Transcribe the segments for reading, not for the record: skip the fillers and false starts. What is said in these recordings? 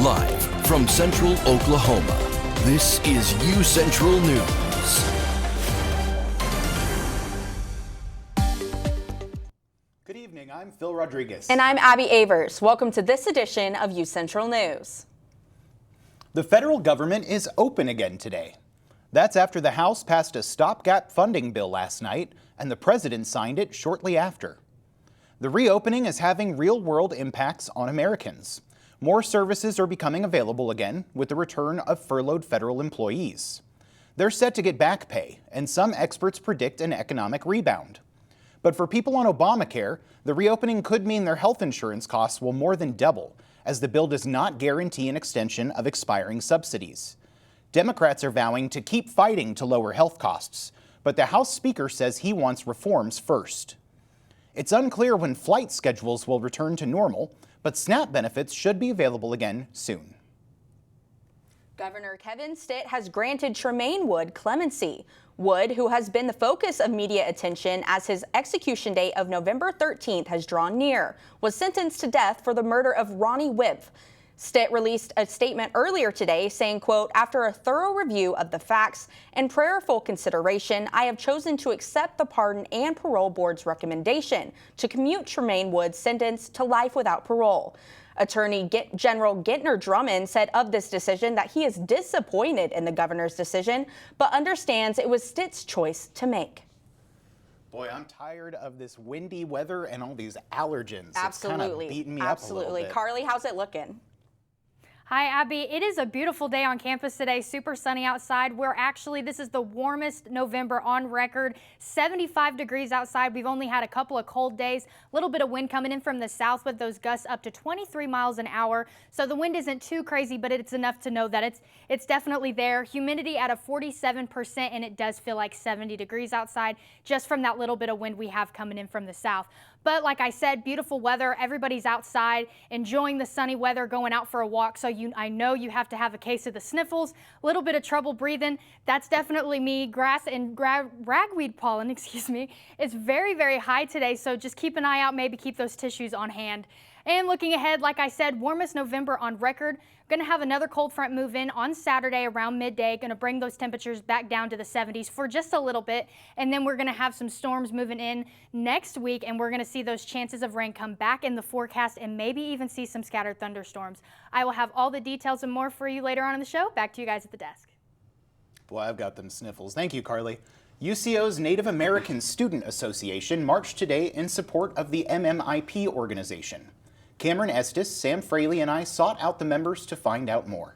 Live from Central Oklahoma, this is UCentral News. Good evening, I'm Phil Rodriguez. And I'm Abby Avers. Welcome to this edition of UCentral News. The federal government is open again today. That's after the House passed a stopgap funding bill last night, and the president signed it shortly after. The reopening is having real-world impacts on Americans. More services are becoming available again with the return of furloughed federal employees. They're set to get back pay, and some experts predict an economic rebound. But for people on Obamacare, the reopening could mean their health insurance costs will more than double, as the bill does not guarantee an extension of expiring subsidies. Democrats are vowing to keep fighting to lower health costs, but the House Speaker says he wants reforms first. It's unclear when flight schedules will return to normal, but SNAP benefits should be available again soon. Governor Kevin Stitt has granted Tremaine Wood clemency. Wood, who has been the focus of media attention as his execution date of November 13th has drawn near, was sentenced to death for the murder of Ronnie Wibb. Stitt released a statement earlier today saying, quote, "After a thorough review of the facts and prayerful consideration, I have chosen to accept the Pardon and Parole Board's recommendation to commute Tremaine Wood's sentence to life without parole." Attorney General Gentner Drummond said of this decision that he is disappointed in the governor's decision, but understands it was Stitt's choice to make. Boy, I'm tired of this windy weather and all these allergens. Absolutely. It's kind of beating me up a little bit. Carly, how's it looking? Hi, Abby. It is a beautiful day on campus today. Super sunny outside. This is the warmest November on record. 75 degrees outside. We've only had a couple of cold days. A little bit of wind coming in from the south with those gusts up to 23 miles an hour. So the wind isn't too crazy, but it's enough to know that it's definitely there. Humidity at a 47%, and it does feel like 70 degrees outside just from that little bit of wind we have coming in from the south. But like I said, beautiful weather. Everybody's outside enjoying the sunny weather, going out for a walk. So I know you have to have a case of the sniffles, a little bit of trouble breathing. That's definitely me. Grass and ragweed pollen, is very, very high today. So just keep an eye out, maybe keep those tissues on hand. And looking ahead, like I said, warmest November on record. Going to have another cold front move in on Saturday around midday. Going to bring those temperatures back down to the 70s for just a little bit. And then we're going to have some storms moving in next week. And we're going to see those chances of rain come back in the forecast and maybe even see some scattered thunderstorms. I will have all the details and more for you later on in the show. Back to you guys at the desk. Boy, I've got them sniffles. Thank you, Carly. UCO's Native American Student Association marched today in support of the MMIP organization. Cameron Estes, Sam Fraley, and I sought out the members to find out more.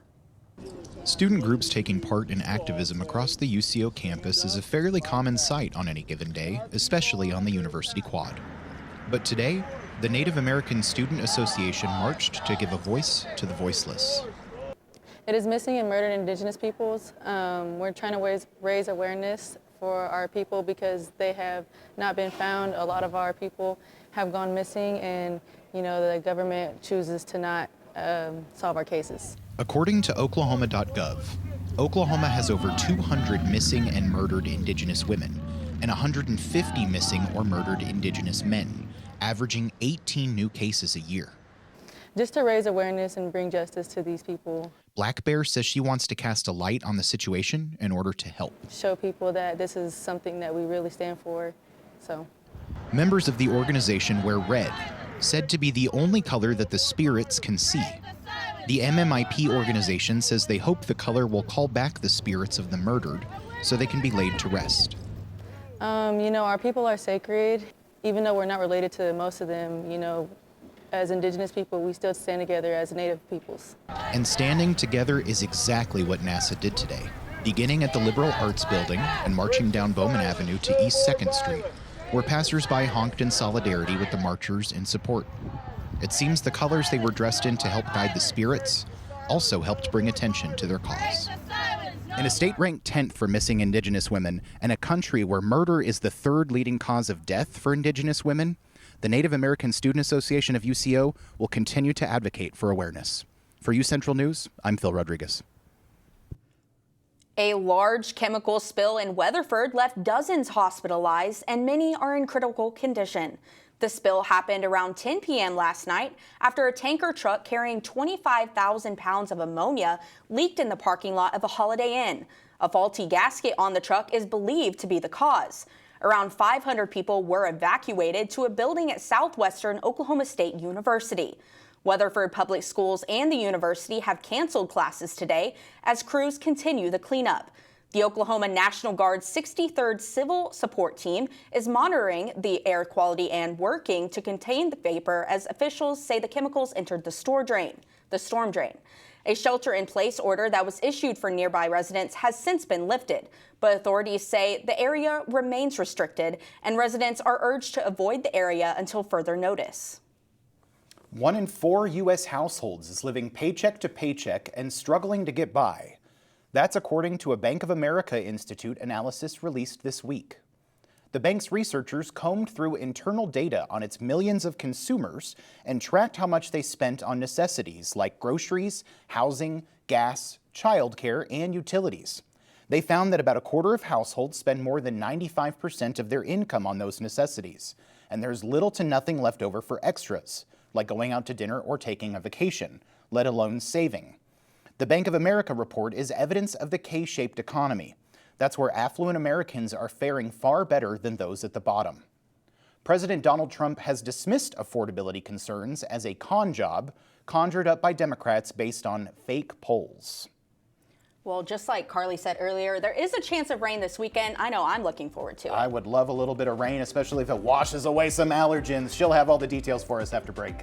Student groups taking part in activism across the UCO campus is a fairly common sight on any given day, especially on the University Quad. But today, the Native American Student Association marched to give a voice to the voiceless. It is missing and murdered Indigenous peoples. We're trying to raise awareness for our people because they have not been found. A lot of our people have gone missing, and the government chooses to not solve our cases. According to Oklahoma.gov, Oklahoma has over 200 missing and murdered Indigenous women and 150 missing or murdered Indigenous men, averaging 18 new cases a year. Just to raise awareness and bring justice to these people. Black Bear says she wants to cast a light on the situation in order to help. Show people that this is something that we really stand for. Members of the organization wear red, said to be the only color that the spirits can see. The MMIP organization says they hope the color will call back the spirits of the murdered so they can be laid to rest. Our people are sacred. Even though we're not related to most of them, as Indigenous people, we still stand together as Native peoples. And standing together is exactly what NASA did today, beginning at the Liberal Arts Building and marching down Bowman Avenue to East 2nd Street, where passersby honked in solidarity with the marchers in support. It seems the colors they were dressed in to help guide the spirits also helped bring attention to their cause. In a state-ranked 10th for missing Indigenous women and a country where murder is the third leading cause of death for Indigenous women, the Native American Student Association of UCO will continue to advocate for awareness. For UCentral News, I'm Phil Rodriguez. A large chemical spill in Weatherford left dozens hospitalized and many are in critical condition. The spill happened around 10 p.m. last night after a tanker truck carrying 25,000 pounds of ammonia leaked in the parking lot of a Holiday Inn. A faulty gasket on the truck is believed to be the cause. Around 500 people were evacuated to a building at Southwestern Oklahoma State University. Weatherford Public Schools and the university have canceled classes today as crews continue the cleanup. The Oklahoma National Guard's 63rd Civil Support Team is monitoring the air quality and working to contain the vapor as officials say the chemicals entered the storm drain. A shelter-in-place order that was issued for nearby residents has since been lifted, but authorities say the area remains restricted and residents are urged to avoid the area until further notice. 1 in 4 U.S. households is living paycheck to paycheck and struggling to get by. That's according to a Bank of America Institute analysis released this week. The bank's researchers combed through internal data on its millions of consumers and tracked how much they spent on necessities like groceries, housing, gas, childcare, and utilities. They found that about a quarter of households spend more than 95% of their income on those necessities, and there's little to nothing left over for extras, like going out to dinner or taking a vacation, let alone saving. The Bank of America report is evidence of the K-shaped economy. That's where affluent Americans are faring far better than those at the bottom. President Donald Trump has dismissed affordability concerns as a con job conjured up by Democrats based on fake polls. Well, just like Carly said earlier, there is a chance of rain this weekend. I know I'm looking forward to it. I would love a little bit of rain, especially if it washes away some allergens. She'll have all the details for us after break.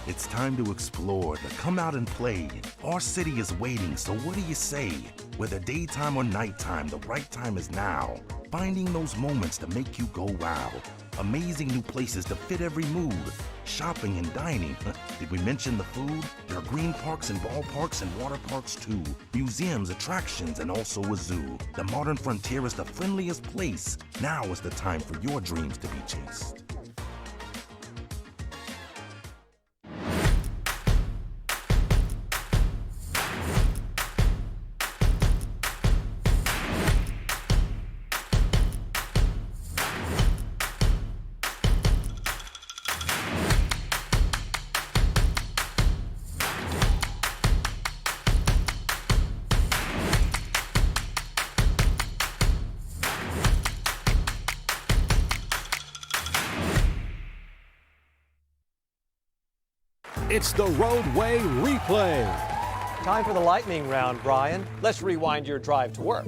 It's time to explore, to come out and play. Our city is waiting, so what do you say? Whether daytime or nighttime, the right time is now. Finding those moments to make you go wow. Amazing new places to fit every mood. Shopping and dining. Did we mention the food? There are green parks and ballparks and water parks too. Museums, attractions, and also a zoo. The modern frontier is the friendliest place. Now is the time for your dreams to be chased. It's the Roadway Replay. Time for the lightning round, Brian. Let's rewind your drive to work.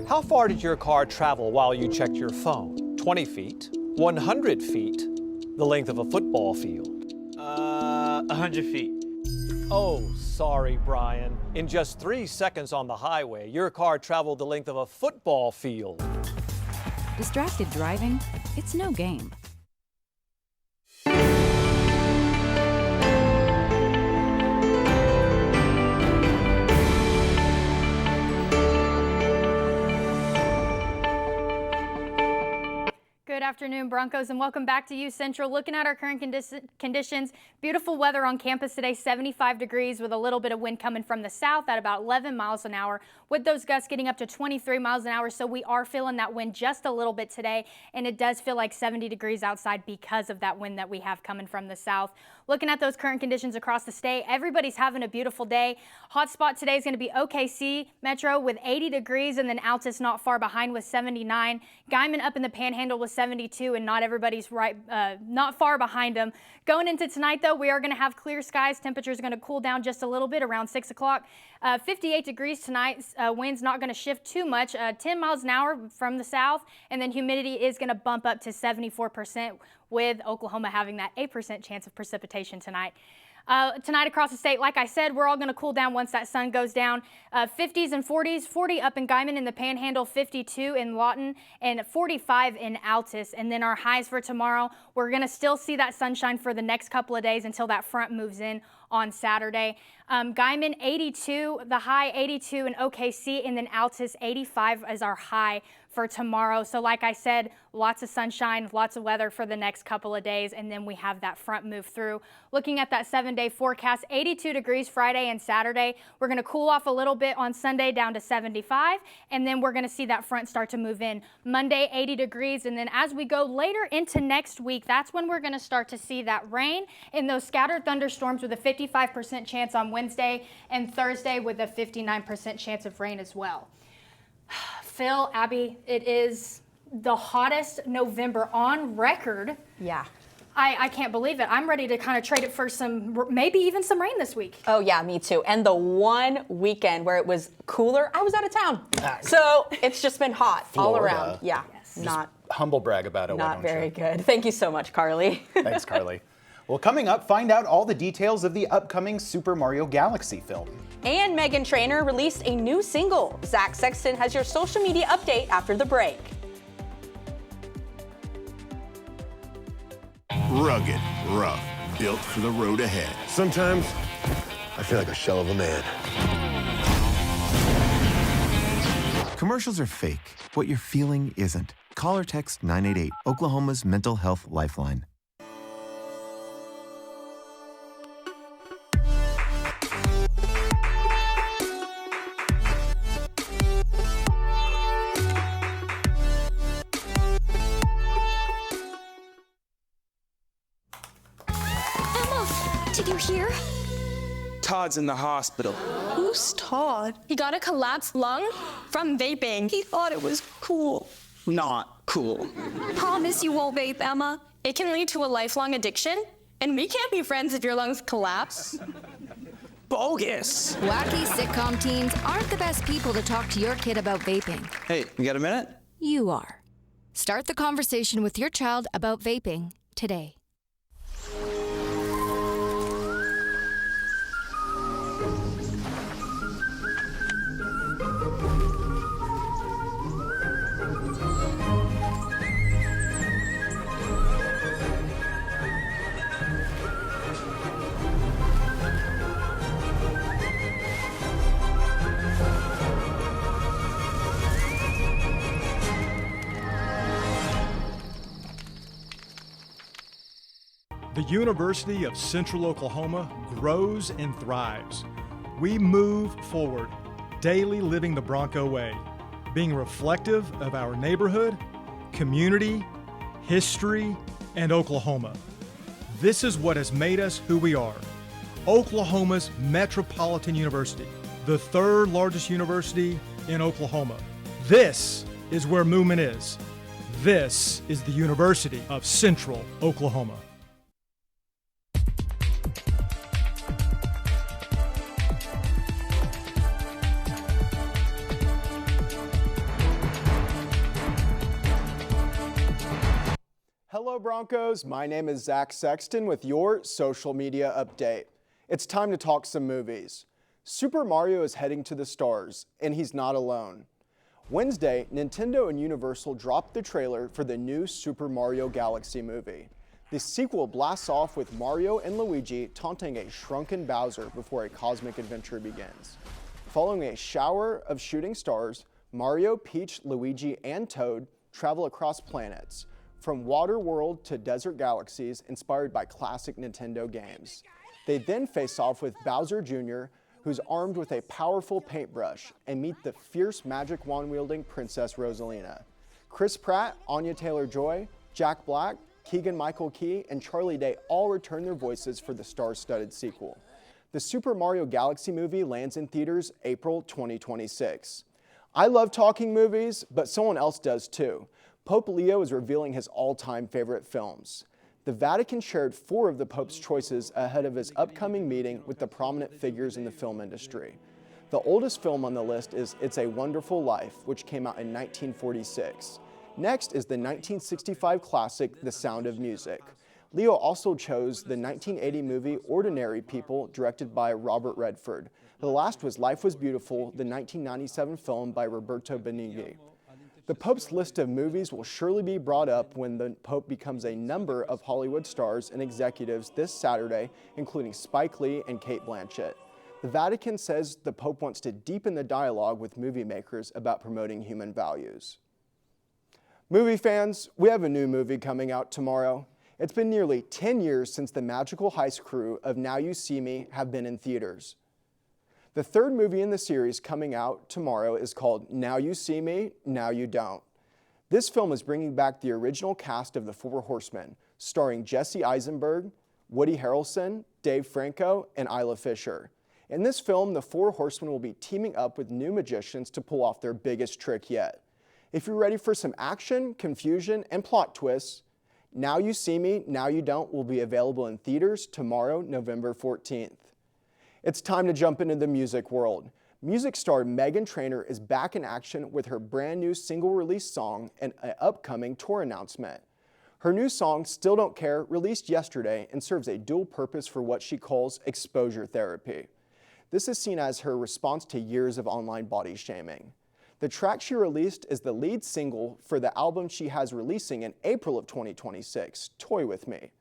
How far did your car travel while you checked your phone? 20 feet, 100 feet, the length of a football field? 100 feet. Oh, sorry, Brian. In just 3 seconds on the highway, your car traveled the length of a football field. Distracted driving? It's no game. Good afternoon, Broncos, and welcome back to UCentral. Looking at our current conditions, beautiful weather on campus today, 75 degrees with a little bit of wind coming from the south at about 11 miles an hour, with those gusts getting up to 23 miles an hour. So we are feeling that wind just a little bit today, and it does feel like 70 degrees outside because of that wind that we have coming from the south. Looking at those current conditions across the state, everybody's having a beautiful day. Hot spot today is going to be OKC Metro with 80 degrees, and then Altus not far behind with 79. Guyman up in the Panhandle with 72, and not everybody's not far behind them. Going into tonight, though, we are going to have clear skies. Temperatures are going to cool down just a little bit around 6 o'clock. 58 degrees tonight. Wind's not going to shift too much. 10 miles an hour from the south, and then humidity is going to bump up to 74%, with Oklahoma having that 8% chance of precipitation tonight. Tonight across the state, like I said, we're all going to cool down once that sun goes down. 50s and 40s, 40 up in Guyman in the Panhandle, 52 in Lawton, and 45 in Altus. And then our highs for tomorrow, we're going to still see that sunshine for the next couple of days until that front moves in on Saturday. Guyman 82, the high 82 in OKC, and then Altus 85 is our high for tomorrow. So like I said, lots of sunshine, lots of weather for the next couple of days, and then we have that front move through. Looking at that 7-day forecast, 82 degrees Friday and Saturday. We're going to cool off a little bit on Sunday down to 75, and then we're going to see that front start to move in. Monday, 80 degrees, and then as we go later into next week, that's when we're going to start to see that rain and those scattered thunderstorms with a 55% chance on Wednesday and Thursday with a 59% chance of rain as well. Phil, Abby, it is the hottest November on record. Yeah. I can't believe it. I'm ready to kind of trade it for maybe even some rain this week. Oh yeah, me too. And the one weekend where it was cooler, I was out of town. So it's just been hot all around. Yeah, yes. Not humble brag about it. Not very good. Thank you so much, Carly. Thanks, Carly. Well, coming up, find out all the details of the upcoming Super Mario Galaxy film. And Meghan Trainor released a new single. Zach Sexton has your social media update after the break. Rugged, rough, built for the road ahead. Sometimes I feel like a shell of a man. Commercials are fake. What you're feeling isn't. Call or text 988, Oklahoma's mental health lifeline. Did you hear? Todd's in the hospital. Who's Todd? He got a collapsed lung from vaping. He thought it was cool. Not cool. Promise you won't vape, Emma. It can lead to a lifelong addiction, and we can't be friends if your lungs collapse. Bogus. Wacky sitcom teens aren't the best people to talk to your kid about vaping. Hey, you got a minute? You are. Start the conversation with your child about vaping today. The University of Central Oklahoma grows and thrives. We move forward, daily living the Bronco way, being reflective of our neighborhood, community, history, and Oklahoma. This is what has made us who we are. Oklahoma's Metropolitan University, the third largest university in Oklahoma. This is where movement is. This is the University of Central Oklahoma. Hello Broncos, my name is Zach Sexton with your social media update. It's time to talk some movies. Super Mario is heading to the stars, and he's not alone. Wednesday, Nintendo and Universal dropped the trailer for the new Super Mario Galaxy movie. The sequel blasts off with Mario and Luigi taunting a shrunken Bowser before a cosmic adventure begins. Following a shower of shooting stars, Mario, Peach, Luigi, and Toad travel across planets, from water world to desert galaxies inspired by classic Nintendo games. They then face off with Bowser Jr., who's armed with a powerful paintbrush, and meet the fierce magic wand-wielding Princess Rosalina. Chris Pratt, Anya Taylor-Joy, Jack Black, Keegan-Michael Key, and Charlie Day all return their voices for the star-studded sequel. The Super Mario Galaxy movie lands in theaters April 2026. I love talking movies, but someone else does too. Pope Leo is revealing his all-time favorite films. The Vatican shared 4 of the Pope's choices ahead of his upcoming meeting with the prominent figures in the film industry. The oldest film on the list is It's a Wonderful Life, which came out in 1946. Next is the 1965 classic The Sound of Music. Leo also chose the 1980 movie Ordinary People, directed by Robert Redford. The last was Life Was Beautiful, the 1997 film by Roberto Benigni. The Pope's list of movies will surely be brought up when the Pope becomes a number of Hollywood stars and executives this Saturday, including Spike Lee and Cate Blanchett. The Vatican says the Pope wants to deepen the dialogue with movie makers about promoting human values. Movie fans, we have a new movie coming out tomorrow. It's been nearly 10 years since the magical heist crew of Now You See Me have been in theaters. The third movie in the series coming out tomorrow is called Now You See Me, Now You Don't. This film is bringing back the original cast of The Four Horsemen, starring Jesse Eisenberg, Woody Harrelson, Dave Franco, and Isla Fisher. In this film, the Four Horsemen will be teaming up with new magicians to pull off their biggest trick yet. If you're ready for some action, confusion, and plot twists, Now You See Me, Now You Don't will be available in theaters tomorrow, November 14th. It's time to jump into the music world. Music star Meghan Trainor is back in action with her brand new single release song and an upcoming tour announcement. Her new song, Still Don't Care, released yesterday and serves a dual purpose for what she calls exposure therapy. This is seen as her response to years of online body shaming. The track she released is the lead single for the album she has releasing in April of 2026, Toy With Me.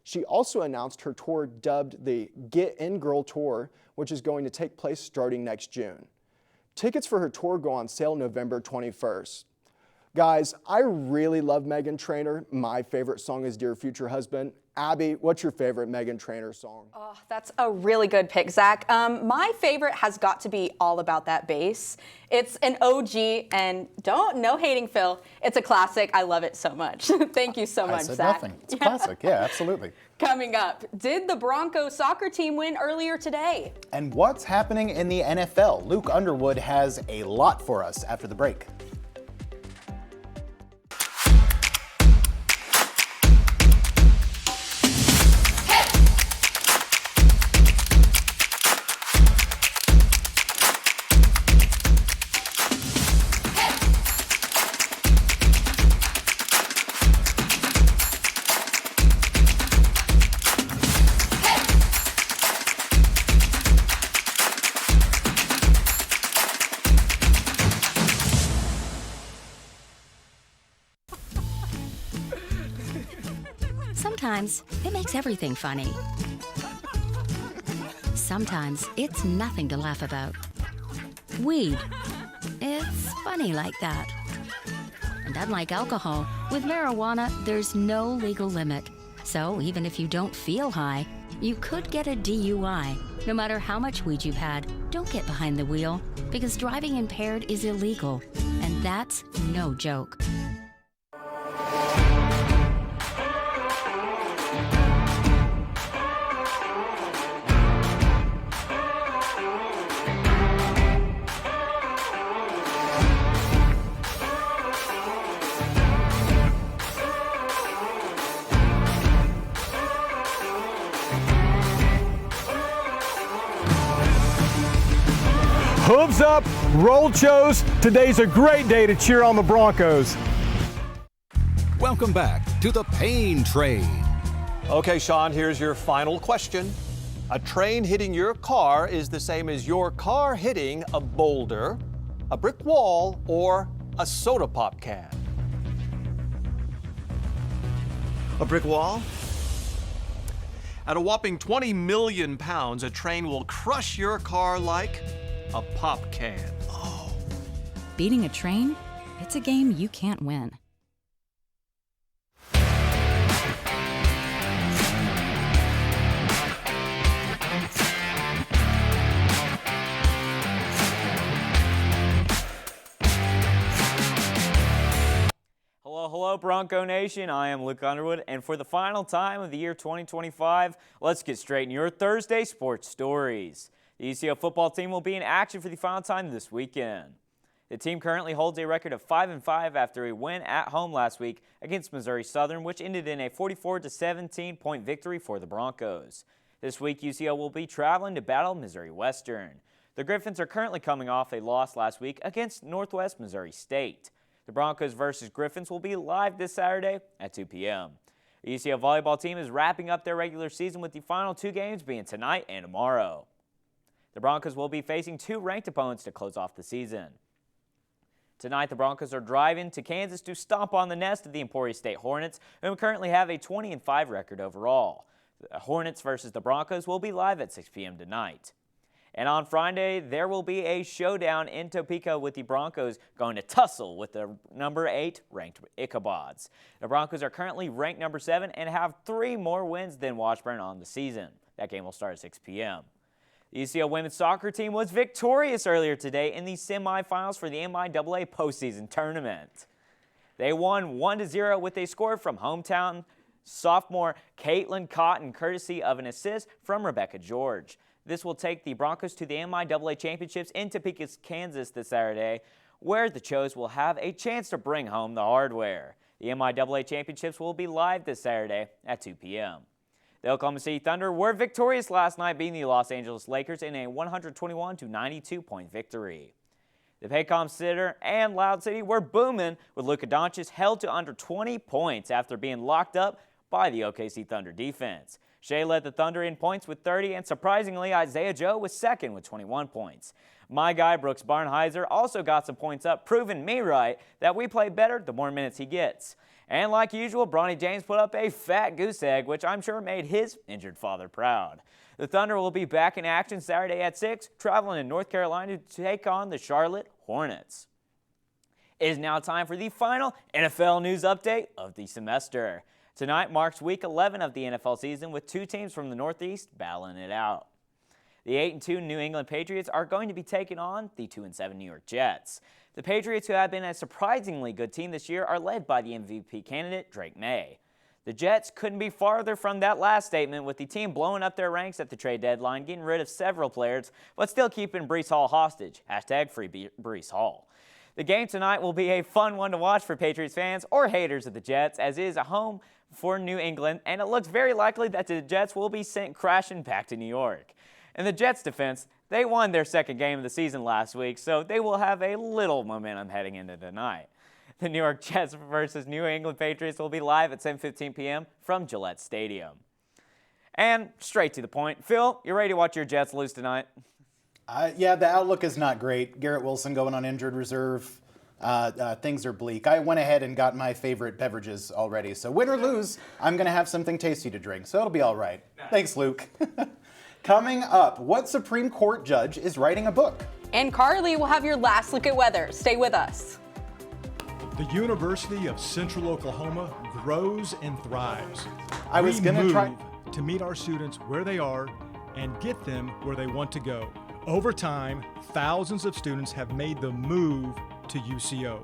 She also announced her tour dubbed the Get In Girl Tour, which is going to take place starting next June. Tickets for her tour go on sale November 21st. Guys, I really love Meghan Trainor. My favorite song is Dear Future Husband. Abby, what's your favorite Meghan Trainor song? Oh, that's a really good pick, Zach. My favorite has got to be All About That Bass. It's an OG, and no hating, Phil. It's a classic. I love it so much. Thank you so much, I said Zach. nothing. It's a classic. Yeah, absolutely. Coming up, did the Broncos soccer team win earlier today? And what's happening in the NFL? Luke Underwood has a lot for us after the break. Sometimes it makes everything funny. Sometimes it's nothing to laugh about. Weed. It's funny like that. And unlike alcohol, with marijuana, there's no legal limit. So even if you don't feel high, you could get a DUI. No matter how much weed you've had, don't get behind the wheel, because driving impaired is illegal. And that's no joke. Hooves up, roll Chos. Today's a great day to cheer on the Broncos. Welcome back to the Pain Train. Okay, Sean, here's your final question. A train hitting your car is the same as your car hitting a boulder, a brick wall, or a soda pop can. A brick wall? At a whopping 20 million pounds, a train will crush your car like a pop can. Oh. Beating a train? It's a game you can't win. Hello, Bronco Nation. I am Luke Underwood, and for the final time of the year 2025, let's get straight in your Thursday sports stories. The UCO football team will be in action for the final time this weekend. The team currently holds a record of 5-5 after a win at home last week against Missouri Southern, which ended in a 44-17 point victory for the Broncos. This week, UCO will be traveling to battle Missouri Western. The Griffins are currently coming off a loss last week against Northwest Missouri State. The Broncos versus Griffins will be live this Saturday at 2 p.m. The UCO volleyball team is wrapping up their regular season with the final 2 games being tonight and tomorrow. The Broncos will be facing 2 ranked opponents to close off the season. Tonight, the Broncos are driving to Kansas to stomp on the nest of the Emporia State Hornets, who currently have a 20-5 record overall. The Hornets versus the Broncos will be live at 6 p.m. tonight. And on Friday, there will be a showdown in Topeka with the Broncos going to tussle with the number 8 ranked Ichabods. The Broncos are currently ranked number 7 and have 3 more wins than Washburn on the season. That game will start at 6 p.m. The UCO women's soccer team was victorious earlier today in the semifinals for the MIAA postseason tournament. They won 1-0 with a score from hometown sophomore Caitlin Cotton, courtesy of an assist from Rebecca George. This will take the Broncos to the MIAA Championships in Topeka, Kansas this Saturday, where the Chos will have a chance to bring home the hardware. The MIAA Championships will be live this Saturday at 2 p.m. The Oklahoma City Thunder were victorious last night, beating the Los Angeles Lakers in a 121-92 point victory. The Paycom Center and Loud City were booming, with Luka Doncic held to under 20 points after being locked up by the OKC Thunder defense. Shea led the Thunder in points with 30, and surprisingly, Isaiah Joe was second with 21 points. My guy, Brooks Barnheiser, also got some points up, proving me right that we play better the more minutes he gets. And like usual, Bronny James put up a fat goose egg, which I'm sure made his injured father proud. The Thunder will be back in action Saturday at 6, traveling to North Carolina to take on the Charlotte Hornets. It is now time for the final NFL news update of the semester. Tonight marks week 11 of the NFL season, with 2 teams from the Northeast battling it out. The 8-2 New England Patriots are going to be taking on the 2-7 New York Jets. The Patriots, who have been a surprisingly good team this year, are led by the MVP candidate, Drake May. The Jets couldn't be farther from that last statement, with the team blowing up their ranks at the trade deadline, getting rid of several players, but still keeping Breece Hall hostage. #free Breece Hall. The game tonight will be a fun one to watch for Patriots fans or haters of the Jets, as it is a home for New England, and it looks very likely that the Jets will be sent crashing back to New York. In the Jets' defense, they won their second game of the season last week, so they will have a little momentum heading into tonight. The New York Jets versus New England Patriots will be live at 7:15 p.m. from Gillette Stadium. And straight to the point, Phil, you ready to watch your Jets lose tonight? Yeah, the outlook is not great. Garrett Wilson going on injured reserve. Things are bleak. I went ahead and got my favorite beverages already. So win or lose, I'm going to have something tasty to drink. So it'll be all right. Thanks, Luke. Coming up, what Supreme Court judge is writing a book? And Carly will have your last look at weather. Stay with us. The University of Central Oklahoma grows and thrives. I was going to try to meet our students where they are and get them where they want to go. Over time, thousands of students have made the move to UCO.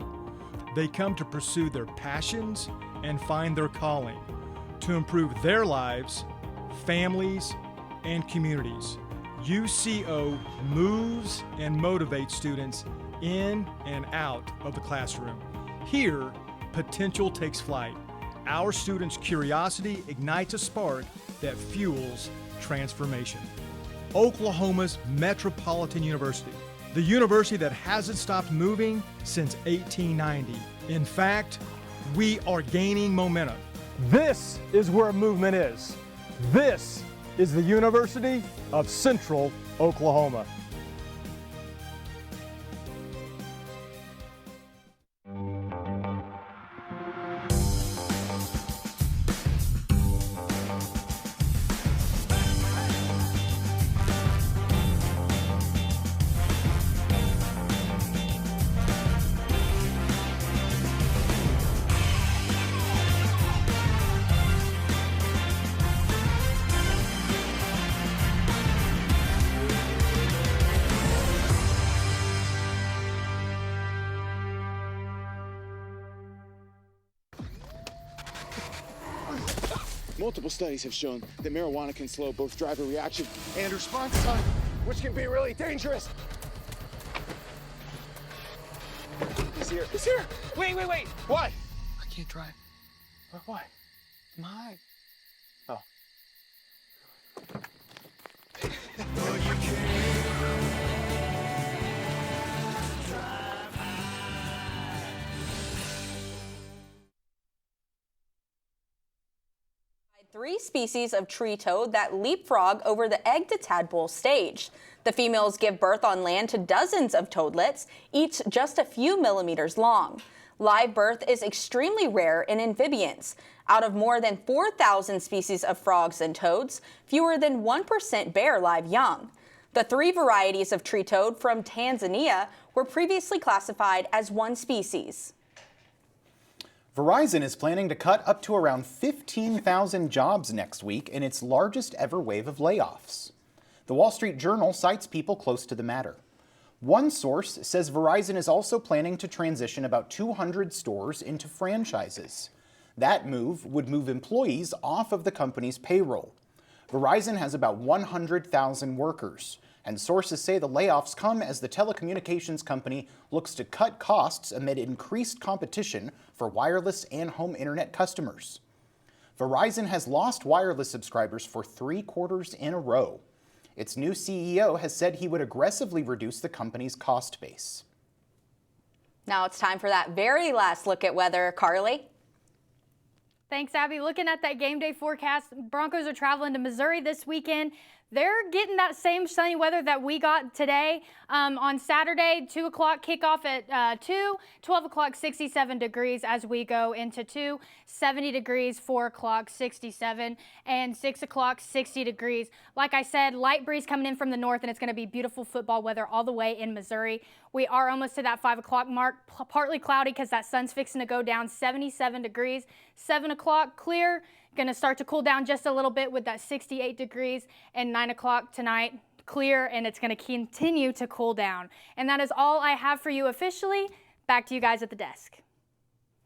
They come to pursue their passions and find their calling, to improve their lives, families, and communities. UCO moves and motivates students in and out of the classroom. Here, potential takes flight. Our students' curiosity ignites a spark that fuels transformation. Oklahoma's Metropolitan University, the university that hasn't stopped moving since 1890. In fact, we are gaining momentum. This is where movement is. This is the University of Central Oklahoma. Multiple studies have shown that marijuana can slow both driver reaction and response time, which can be really dangerous. He's here. He's here. Wait. What? I can't drive. Why? My. Oh. 3 species of tree toad that leapfrog over the egg to tadpole stage. The females give birth on land to dozens of toadlets, each just a few millimeters long. Live birth is extremely rare in amphibians. Out of more than 4,000 species of frogs and toads, fewer than 1% bear live young. The 3 varieties of tree toad from Tanzania were previously classified as one species. Verizon is planning to cut up to around 15,000 jobs next week in its largest ever wave of layoffs. The Wall Street Journal cites people close to the matter. One source says Verizon is also planning to transition about 200 stores into franchises. That move would move employees off of the company's payroll. Verizon has about 100,000 workers, and sources say the layoffs come as the telecommunications company looks to cut costs amid increased competition for wireless and home internet customers. Verizon has lost wireless subscribers for 3 quarters in a row. Its new CEO has said he would aggressively reduce the company's cost base. Now it's time for that very last look at weather. Carly? Thanks, Abby. Looking at that game day forecast, Broncos are traveling to Missouri this weekend. They're getting that same sunny weather that we got today. On Saturday, 2 o'clock kickoff at 2, 12 o'clock, 67 degrees as we go into 2, 70 degrees, 4 o'clock, 67, and 6 o'clock, 60 degrees. Like I said, light breeze coming in from the north, and it's going to be beautiful football weather all the way in Missouri. We are almost to that 5 o'clock mark, partly cloudy because that sun's fixing to go down, 77 degrees, 7 o'clock, clear. Going to start to cool down just a little bit with that 68 degrees, and 9 o'clock tonight, clear, and it's going to continue to cool down. And that is all I have for you officially. Back to you guys at the desk.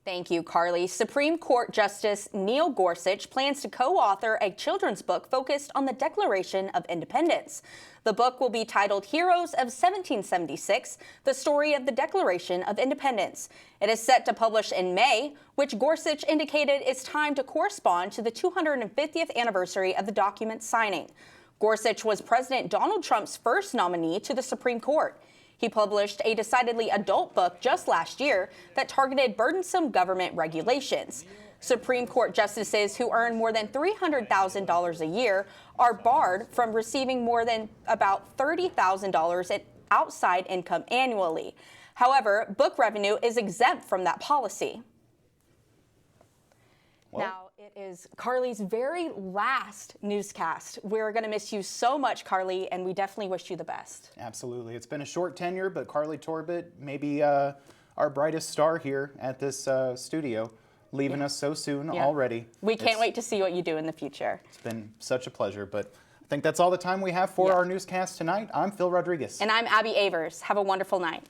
Thank you, Carly. Supreme Court Justice Neil Gorsuch plans to co-author a children's book focused on the Declaration of Independence. The book will be titled Heroes of 1776, the story of the Declaration of Independence. It is set to publish in May, which Gorsuch indicated is time to correspond to the 250th anniversary of the document's signing. Gorsuch was President Donald Trump's first nominee to the Supreme Court. He published a decidedly adult book just last year that targeted burdensome government regulations. Supreme Court justices who earn more than $300,000 a year are barred from receiving more than about $30,000 in outside income annually. However, book revenue is exempt from that policy. Well, now, it is Carly's very last newscast. We're going to miss you so much, Carly, and we definitely wish you the best. Absolutely. It's been a short tenure, but Carly Torbett, maybe our brightest star here at this studio, leaving us so soon already. We can't wait to see what you do in the future. It's been such a pleasure, but I think that's all the time we have for our newscast tonight. I'm Phil Rodriguez. And I'm Abby Avers. Have a wonderful night.